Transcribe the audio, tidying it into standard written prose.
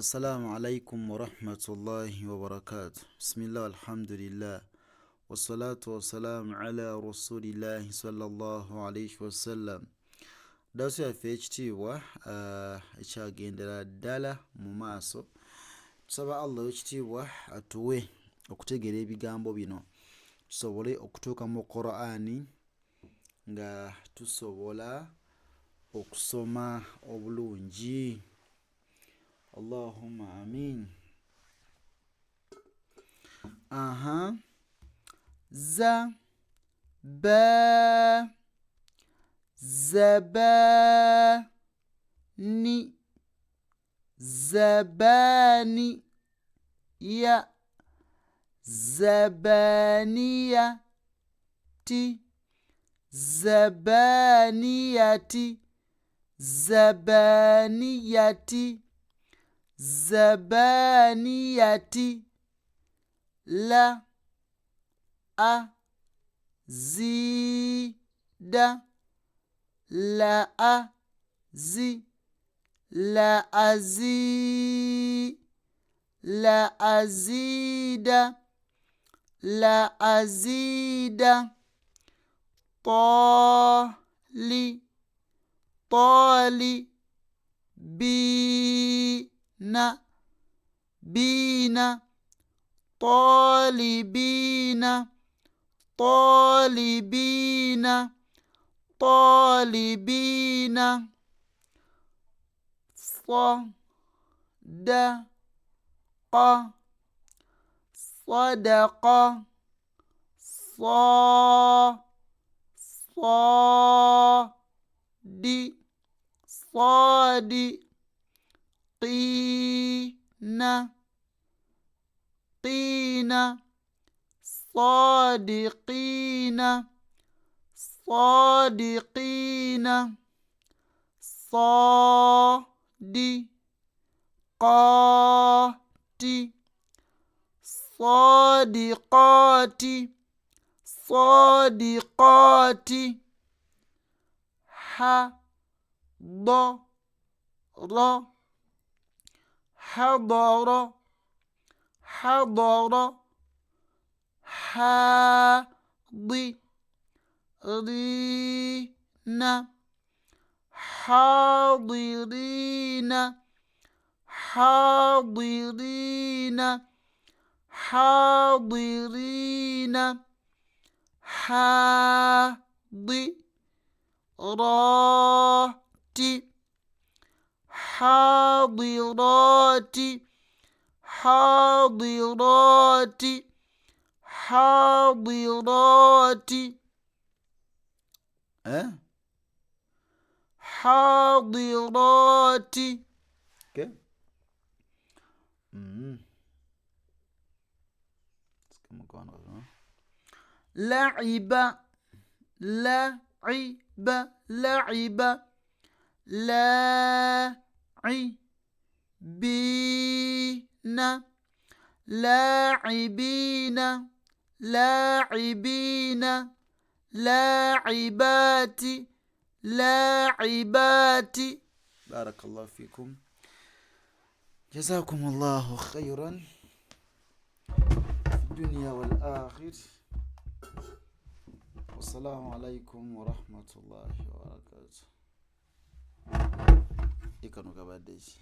السلام عليكم ورحمة الله وبركاته. بسم الله والحمد لله والصلاة والسلام على رسول الله صلى الله عليه وسلم. Daso yaffe ekitiibwa ekyagendera ddala mu maaso, tusaba Allah ekitiibwa atuwe okutegeera ebigambo bino, tusobole okutuuka mu Qur'ani nga tusobola okusoma obulungi. Allahumma amin. Za ba zabani zabani ya zabaniyati zabaniyati zabaniyati zabaniyati la azida la azi la azi la azida la azida tali tali bina bina talibina talibina talibina صدق صدق صادقين قين صادقين صادقين صادقات صادقات صادقات حضر حضر حضر حاضرين حاضرين حاضرين حاضرين حاضرات حاضرات حاضرات حاضرات حاضرات لعب لعب لعب لاعبين لاعبين لاعبين لاعبات لاعبات. بارك الله فيكم، جزاكم الله خيرا في الدنيا والآخر، والسلام عليكم ورحمة الله وبركاته.